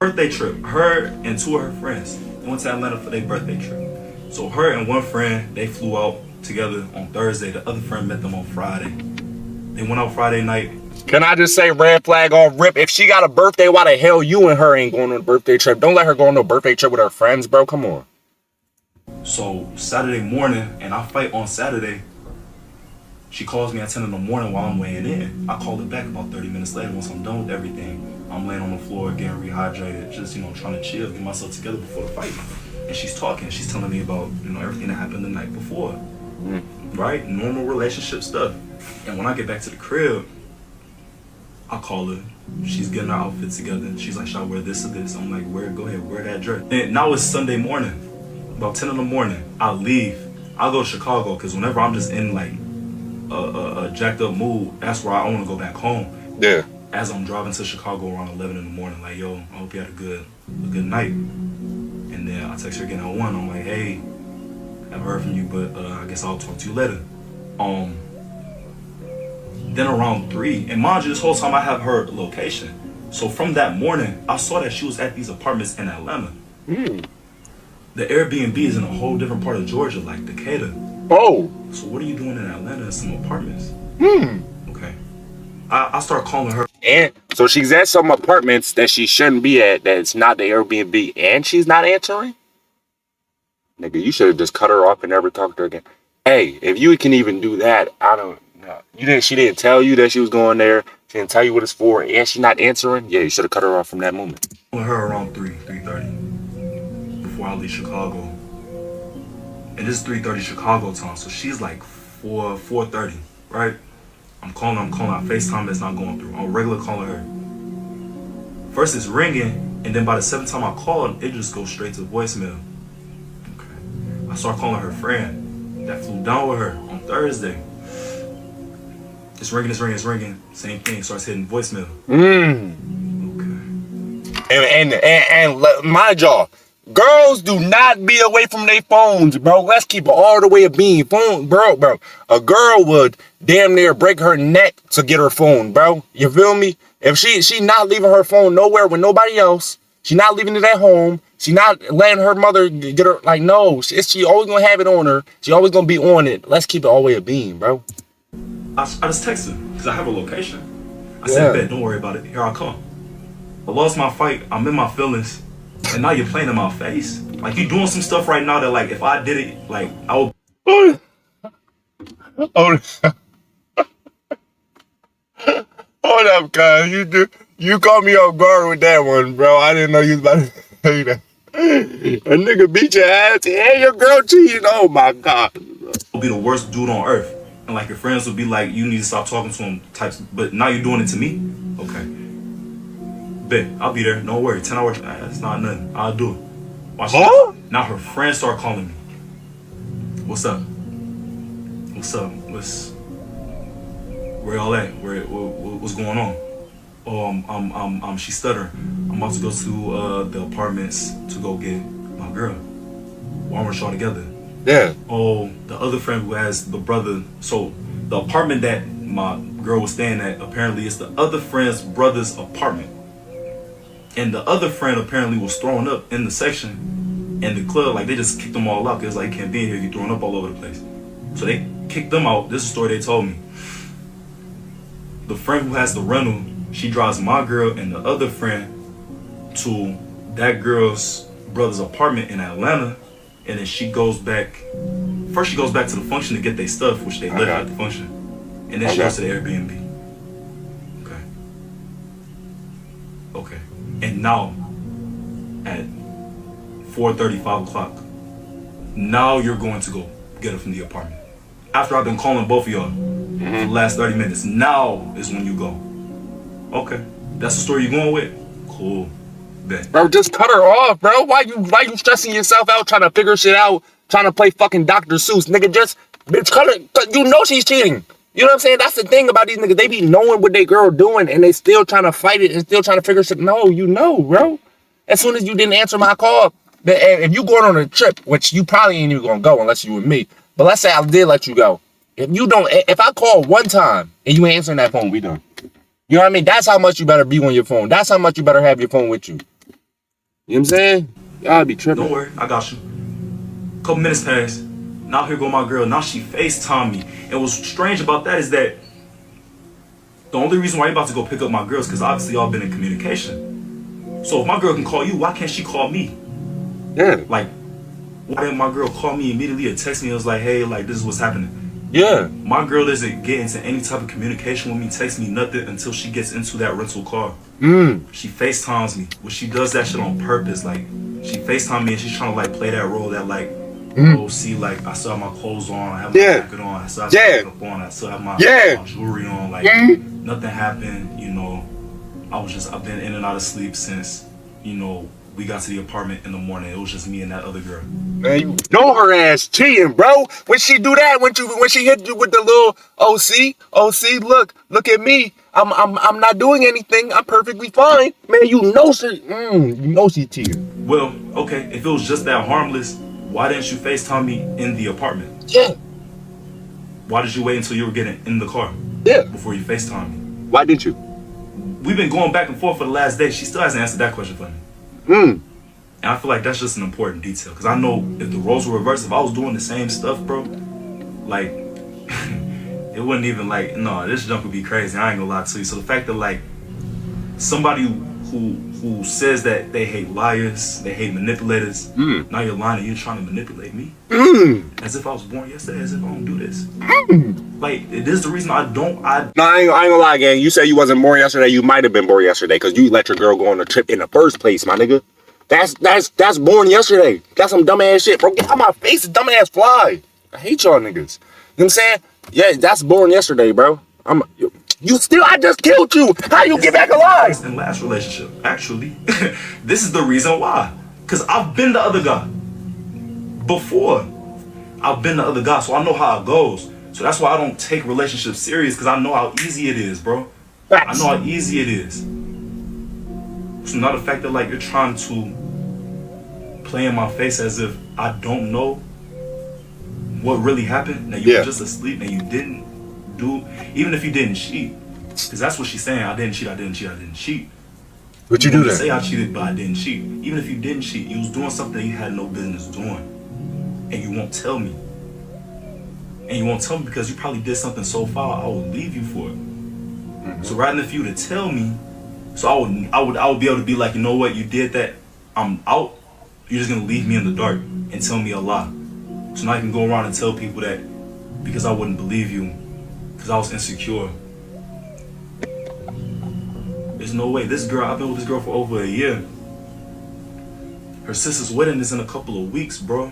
birthday trip. Her and two of her friends went to Atlanta for their birthday trip. So her and one friend, they flew out together on Thursday. The other friend met them on Friday. They went out Friday night. Can I just say, red flag off rip? If she got a birthday, why the hell you and her ain't going on a birthday trip? Don't let her go on a birthday trip with her friends, bro. Come on. So Saturday morning, and I fight on Saturday. She calls me at 10 in the morning while I'm weighing in. I call her back about 30 minutes later once I'm done with everything. I'm laying on the floor getting rehydrated, just, trying to chill, get myself together before the fight. And she's talking, she's telling me about, everything that happened the night before. Right? Normal relationship stuff. And when I get back to the crib, I call her. She's getting her outfit together. She's like, should I wear this or this? I'm like, go ahead, wear that dress. And now it's Sunday morning. About 10 in the morning, I leave. I go to Chicago, because whenever I'm just in like a jacked up mood, that's where I want to go back home. Yeah. As I'm driving to Chicago around 11 in the morning, like, yo, I hope you had a good night. And then I text her again at 1. I'm like, hey, I haven't heard from you, but I guess I'll talk to you later. Then around 3, and mind you, this whole time I have her location. So from that morning, I saw that she was at these apartments in Atlanta. The Airbnb is in a whole different part of Georgia, like Decatur. Oh. So what are you doing in Atlanta in some apartments? Okay. I start calling her. And so she's at some apartments that she shouldn't be at, that's not the Airbnb, and she's not answering? Nigga, you should have just cut her off and never talked to her again. Hey, if you can even do that, I don't know. She didn't tell you that she was going there. She didn't tell you what it's for, and she's not answering. Yeah, you should have cut her off from that moment. Calling her around 3:30 before I leave Chicago. And this is 3:30 Chicago time, so she's like 4:30, right? I'm calling, I FaceTime that's not going through. I'm regular calling her. First it's ringing, and then by the 7th time I call, it just goes straight to voicemail. Okay. I start calling her friend that flew down with her on Thursday. It's ringing. Same thing, starts hitting voicemail. Okay. And mind y'all, girls do not be away from their phones, bro. Let's keep it all the way a beam. Phone, bro. A girl would damn near break her neck to get her phone, bro. You feel me? If she not leaving her phone nowhere with nobody else, she not leaving it at home, she not letting her mother get her, like, no. She always gonna have it on her. She always gonna be on it. Let's keep it all the way a beam, bro. I just texted her, because I have a location. I said, bet, don't worry about it. Here I come. I lost my fight. I'm in my feelings. And now you're playing in my face. Like, you doing some stuff right now that, like, if I did it, like, I would. Hold up, guys. You caught me off guard with that one, bro. I didn't know you was about to say that. A nigga beat your ass and your girl cheated. Oh my God. Will be the worst dude on earth. And like your friends will be like, you need to stop talking to him types. But now you're doing it to me? Okay. Bet, I'll be there. Don't worry. 10 hours. That's not nothing. I'll do it. Watch this. Now her friends start calling me. What's up? Where y'all at? What's going on? Oh, she's stuttering. I'm about to go to the apartments to go get my girl. Why weren't y'all together? Yeah. Oh, the other friend who has the brother. So the apartment that my girl was staying at, apparently it's the other friend's brother's apartment. And the other friend apparently was throwing up in the section in the club. Like, they just kicked them all out because, like, you can't be in here, you're throwing up all over the place. So they kicked them out. This is a story they told me. The friend who has the rental, she drives my girl and the other friend to that girl's brother's apartment in Atlanta. And then she goes back. First she goes back to the function to get their stuff, which they left at the function. And then she goes to the Airbnb. Okay. And now, at 4:30, 5 o'clock, now you're going to go get her from the apartment. After I've been calling both of y'all for the last 30 minutes, now is when you go. Okay. That's the story you're going with? Cool. Then. Bro, just cut her off, bro. Why you stressing yourself out trying to figure shit out, trying to play fucking Dr. Seuss? Nigga, just, bitch, cut her. You know she's cheating. You know what I'm saying? That's the thing about these niggas. They be knowing what they girl doing and they still trying to fight it and still trying to figure shit. No, you know, bro. As soon as you didn't answer my call, if you going on a trip, which you probably ain't even gonna go unless you with me, but let's say I did let you go. If I call one time and you ain't answering that phone, we done. You know what I mean? That's how much you better be on your phone. That's how much you better have your phone with you. You know what I'm saying? Y'all be tripping. Don't worry, I got you. Couple minutes passed. Now here go my girl. Now she FaceTime me. And what's strange about that is that the only reason why you're about to go pick up my girl is because obviously y'all been in communication. So if my girl can call you, why can't she call me? Yeah. Like, why didn't my girl call me immediately or text me and was like, hey, like, this is what's happening? Yeah. My girl doesn't get into any type of communication with me, text me nothing until she gets into that rental car. She FaceTimes me. Well, she does that shit on purpose. Like, she FaceTime me and she's trying to, like, play that role that, like, oh, see, like, I still have my clothes on, I have my jacket on, I still have my makeup on, I still have my jewelry on. Like, nothing happened, you know. I've been in and out of sleep since, you know, we got to the apartment in the morning. It was just me and that other girl. Man, you know her ass cheating, bro. When she do that, when she hit you with the little look at me. I'm not doing anything. I'm perfectly fine. Man, you know she cheating. Well, okay, if it was just that harmless, why didn't you FaceTime me in the apartment? Yeah. Why did you wait until you were getting in the car? Yeah. Before you FaceTime me? Why didn't you? We've been going back and forth for the last day. She still hasn't answered that question for me. And I feel like that's just an important detail. Because I know if the roles were reversed, if I was doing the same stuff, bro, like, it wouldn't even, like, no, this junk would be crazy. I ain't gonna lie to you. So the fact that, like, somebody who says that they hate liars, they hate manipulators, now you're lying and you're trying to manipulate me? As if I was born yesterday, as if I don't do this. Like, this is the reason I don't. No, I ain't gonna lie, gang. You said you wasn't born yesterday. You might have been born yesterday because you let your girl go on a trip in the first place, my nigga. That's born yesterday. That's some dumbass shit, bro. Get out my face, dumbass fly. I hate y'all niggas. You know what I'm saying? Yeah, that's born yesterday, bro. I just killed you. How you get back alive? In last relationship, actually, this is the reason why. Cause I've been the other guy before. I've been the other guy, so I know how it goes. So that's why I don't take relationships serious, because I know how easy it is, bro. I know how easy it is. So now the fact that, like, you're trying to play in my face as if I don't know what really happened, that you were just asleep and you didn't do, even if you didn't cheat, because that's what she's saying. I didn't cheat. But you do that. Say I cheated, but I didn't cheat. Even if you didn't cheat, you was doing something you had no business doing, and you won't tell me. And you won't tell me because you probably did something so foul I would leave you for it. So rather than for you to tell me, so I would be able to be like, you know what, you did that, I'm out. You're just gonna leave me in the dark and tell me a lie. So now I can go around and tell people that because I wouldn't believe you, because I was insecure. There's no way. This girl, I've been with this girl for over a year. Her sister's wedding is in a couple of weeks, bro.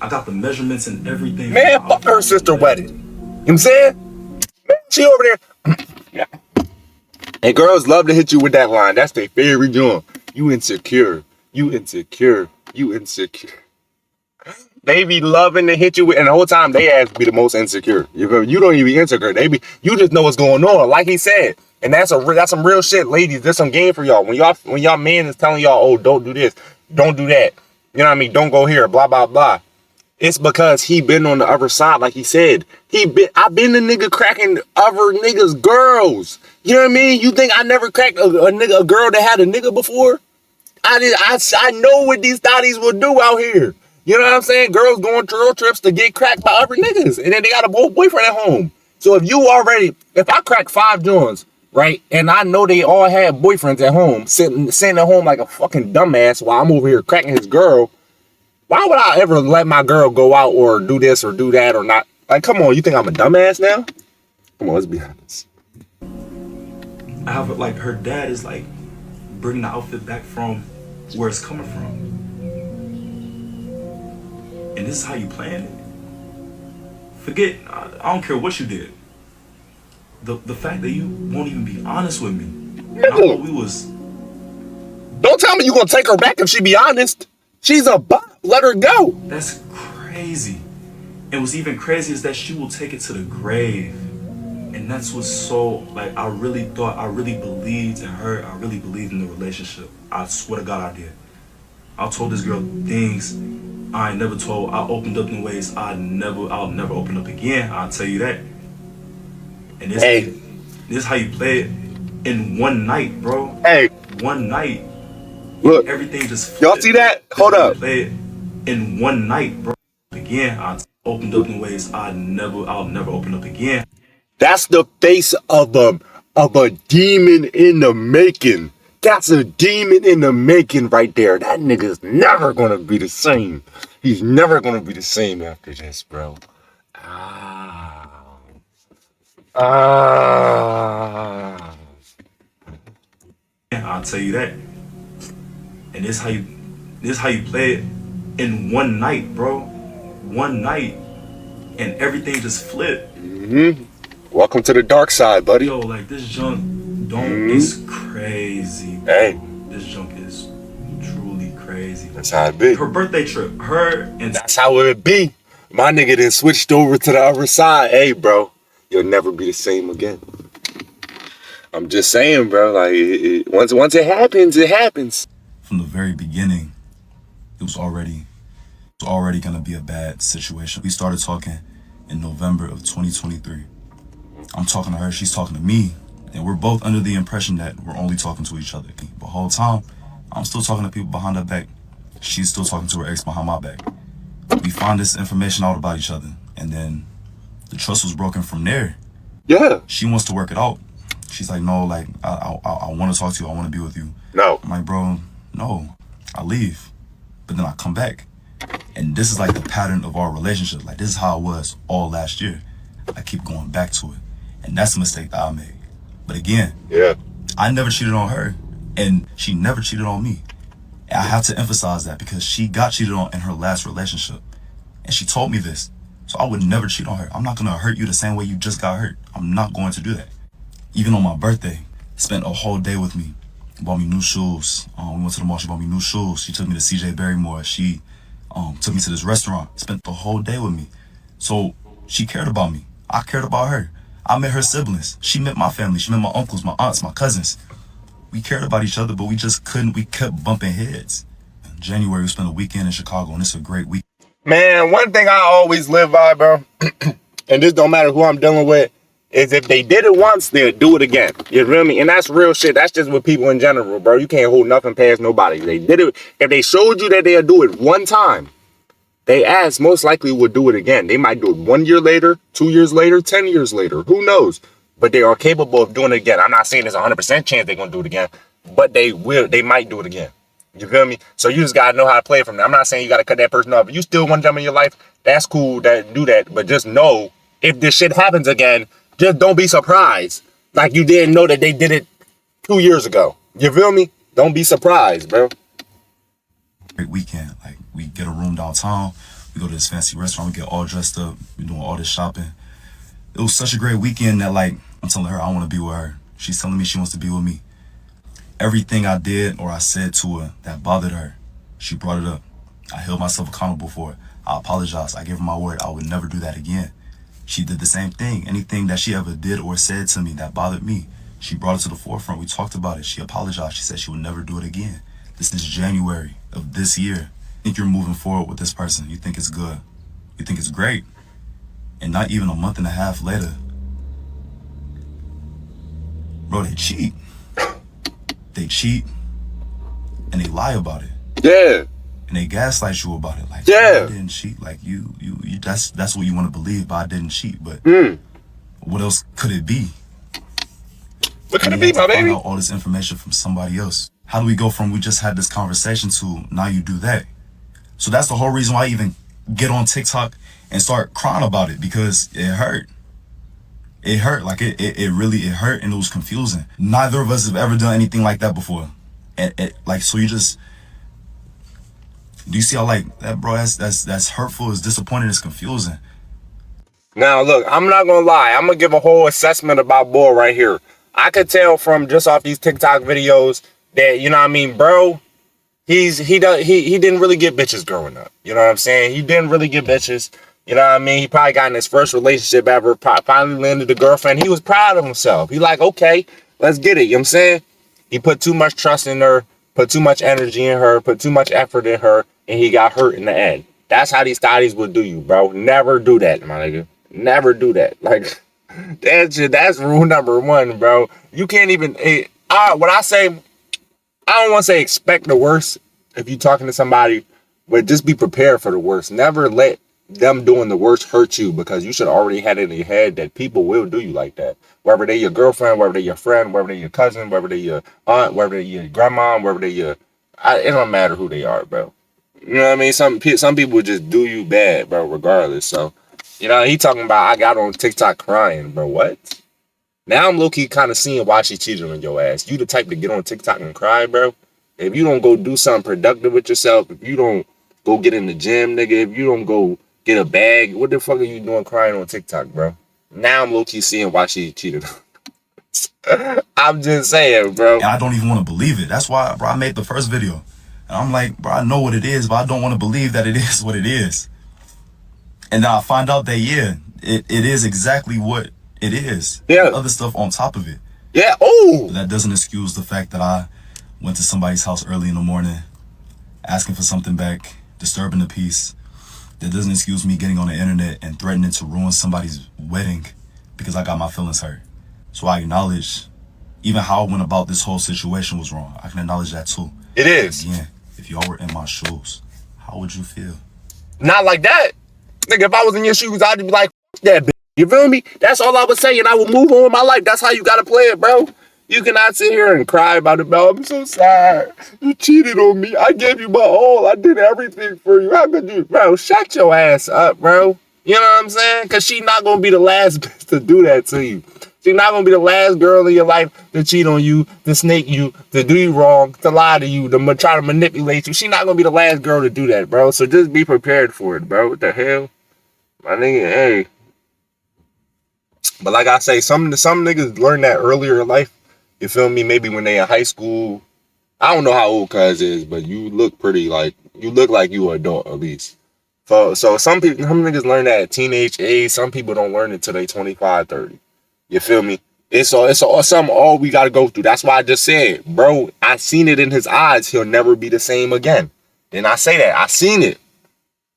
I got the measurements and everything. Man, fuck her sister wedding. You know what I'm saying? Man, she over there. Yeah. And girls love to hit you with that line. That's their favorite joint. You insecure. They be loving to hit you with, and the whole time they ass be the most insecure. You don't even be insecure. You just know what's going on, like he said. And that's some real shit, ladies. There's some game for y'all. When y'all man is telling y'all, oh, don't do this, don't do that. You know what I mean? Don't go here, blah blah blah. It's because he been on the other side, like he said. I've been the nigga cracking other niggas' girls. You know what I mean? You think I never cracked a girl that had a nigga before? I know what these thotties will do out here. You know what I'm saying? Girls going to road trips to get cracked by other niggas, and then they got a boyfriend at home. So if I crack 5 joints, right, and I know they all had boyfriends at home, sitting at home like a fucking dumbass while I'm over here cracking his girl, why would I ever let my girl go out or do this or do that or not? Like, come on, you think I'm a dumbass now? Come on, let's be honest. I have, like, her dad is, like, bringing the outfit back from where it's coming from. And this is how you plan it? Forget, I don't care what you did. The fact that you won't even be honest with me. I thought we was... Don't tell me you gonna take her back if she be honest. She's a bop. Let her go. That's crazy. And what's even crazy is that she will take it to the grave. And that's what's so, like, I really believed in her. I really believed in the relationship. I swear to God I did. I told this girl things I ain't never told. I opened up in ways I'll never open up again. I'll tell you that. And this is how you play it in one night, bro. Hey. One night. Look, everything just y'all see that? Hold up. Play it in one night, bro. Again, I opened up in ways I'll never open up again. That's the face of a demon in the making. That's a demon in the making right there. That nigga's never gonna be the same. He's never gonna be the same after this, bro. I'll tell you that. And this how you play it in one night, bro. One night, and everything just flipped. Welcome to the dark side, buddy. Yo, like this junk don't is crazy, bro. Hey. This junk is truly crazy. That's how it be. Her birthday trip, her and That's how it be. My nigga then switched over to the other side. Hey, bro, you'll never be the same again. I'm just saying, bro. Like, once it happens, it happens. From the very beginning, it was already gonna be a bad situation. We started talking in November of 2023. I'm talking to her, she's talking to me, and we're both under the impression that we're only talking to each other. But the whole time, I'm still talking to people behind her back. She's still talking to her ex behind my back. We found this information out about each other, and then the trust was broken from there. Yeah. She wants to work it out. She's like, no, like, I want to talk to you. I want to be with you. No. I'm like, bro, no. I leave. But then I come back. And this is like the pattern of our relationship. Like, this is how it was all last year. I keep going back to it. And that's a mistake that I made. But again, Yeah. I never cheated on her. And she never cheated on me. And I have to emphasize that because she got cheated on in her last relationship. And she told me this. So I would never cheat on her. I'm not going to hurt you the same way you just got hurt. I'm not going to do that. Even on my birthday, spent a whole day with me. Bought me new shoes. We went to the mall. She bought me new shoes. She took me to CJ Barrymore. She took me to this restaurant. Spent the whole day with me. So she cared about me. I cared about her. I met her siblings. She met my family. She met my uncles, my aunts, my cousins. We cared about each other, but we just couldn't. We kept bumping heads. In January, we spent a weekend in Chicago, and it's a great week. Man, one thing I always live by, bro, and this don't matter who I'm dealing with, is if they did it once, they'll do it again. You feel me? And that's real shit. That's just with people in general, bro. You can't hold nothing past nobody. They did it. If they showed you that they'll do it one time, they ass most likely will do it again. They might do it 1 year later, 2 years later, 10 years later. Who knows? But they are capable of doing it again. I'm not saying there's a 100% chance they're going to do it again, but they will. They might do it again. You feel me? So you just got to know how to play from there. I'm not saying you got to cut that person off. If you still want them in your life, that's cool. That do that. But just know if this shit happens again, just don't be surprised. Like you didn't know that they did it 2 years ago. You feel me? Don't be surprised, bro. Great weekend. Like, we get a room downtown. We go to this fancy restaurant. We get all dressed up. We're doing all this shopping. It was such a great weekend that, like, I'm telling her I want to be with her. She's telling me she wants to be with me. Everything I did or I said to her that bothered her, she brought it up. I held myself accountable for it. I apologized. I gave her my word. I would never do that again. She did the same thing. Anything that she ever did or said to me that bothered me, she brought it to the forefront. We talked about it. She apologized. She said she would never do it again. This is January of this year. You think you're moving forward with this person. You think it's good. You think it's great. And not even a month and a half later, bro, they cheat. They cheat and they lie about it. Yeah. And they gaslight you about it. Like, Yeah. I didn't cheat. Like, you that's what you want to believe, but I didn't cheat. But what else could it be? What could And it you be, have my to find baby? out all this information from somebody else. How do we go from we just had this conversation to now you do that? So that's the whole reason why I even get on TikTok and start crying about it, because it hurt. It hurt. Like, it really hurt, and it was confusing. Neither of us have ever done anything like that before. And like, so you just, do you see how, like, that, bro, that's hurtful, it's disappointing, it's confusing. Now, look, I'm not going to lie. I'm going to give a whole assessment about Bull right here. I could tell from just off these TikTok videos that, you know what I mean, bro, he didn't really get bitches growing up. You know what I'm saying? He didn't really get bitches. You know what I mean? He probably got in his first relationship ever, finally landed a girlfriend. He was proud of himself. He like, okay, let's get it. You know what I'm saying? He put too much trust in her, put too much energy in her, put too much effort in her, and he got hurt in the end. That's how these thotties would do you, bro. Never do that, my nigga. Never do that. Like, that's rule number one, bro. You can't even, what I say, I don't want to say expect the worst if you're talking to somebody, but just be prepared for the worst. Never let them doing the worst hurt you, because you should already had it in your head that people will do you like that. Whether they your girlfriend, whether they your friend, whether they your cousin, whether they your aunt, whether they your grandma, whether they your, it don't matter who they are, bro. You know what I mean? Some people just do you bad, bro, regardless. So, he talking about I got on TikTok crying, bro. What? Now I'm low-key kind of seeing why she cheated on your ass. You the type to get on TikTok and cry, bro. If you don't go do something productive with yourself, if you don't go get in the gym, nigga, if you don't go get a bag, what the fuck are you doing crying on TikTok, bro? Now I'm low-key seeing why she cheated. I'm just saying, bro. And I don't even want to believe it. That's why, bro, I made the first video. And I'm like, bro, I know what it is, but I don't want to believe that it is what it is. And then I find out that, yeah, it is exactly what it is. Yeah. Other stuff on top of it. Yeah. Oh. But that doesn't excuse the fact that I went to somebody's house early in the morning, asking for something back, disturbing the peace. That doesn't excuse me getting on the internet and threatening to ruin somebody's wedding because I got my feelings hurt. So I acknowledge even how I went about this whole situation was wrong. I can acknowledge that too. It is. Again, if y'all were in my shoes, how would you feel? Not like that. Nigga, if I was in your shoes, I'd be like, F that bitch. You feel me? That's all I would say, and I would move on with my life. That's how you gotta play it, bro. You cannot sit here and cry about it, bro. I'm so sad. You cheated on me. I gave you my all. I did everything for you. How could you? Bro, shut your ass up, bro. You know what I'm saying? Because she's not going to be the last bitch to do that to you. She's not going to be the last girl in your life to cheat on you, to snake you, to do you wrong, to lie to you, to try to manipulate you. She's not going to be the last girl to do that, bro. So just be prepared for it, bro. What the hell? My nigga, hey. But like I say, some niggas learn that earlier in life. You feel me? Maybe when they in high school. I don't know how old cuz is, but you look like you an adult at least. So some niggas learn that at teenage age. Some people don't learn it till they 25, 30. You feel me? It's all we gotta go through. That's why I just said, bro, I seen it in his eyes. He'll never be the same again. And I say that. I seen it.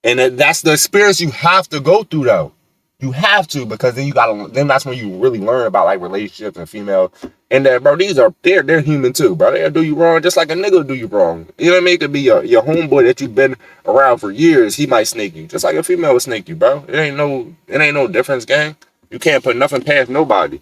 And that's the experience you have to go through though. You have to, because then that's when you really learn about like relationships and female. And bro, they're human too, bro. They'll do you wrong just like a nigga will do you wrong. You know what I mean? It could be your homeboy that you've been around for years. He might snake you just like a female will snake you, bro. It ain't no difference, gang. You can't put nothing past nobody.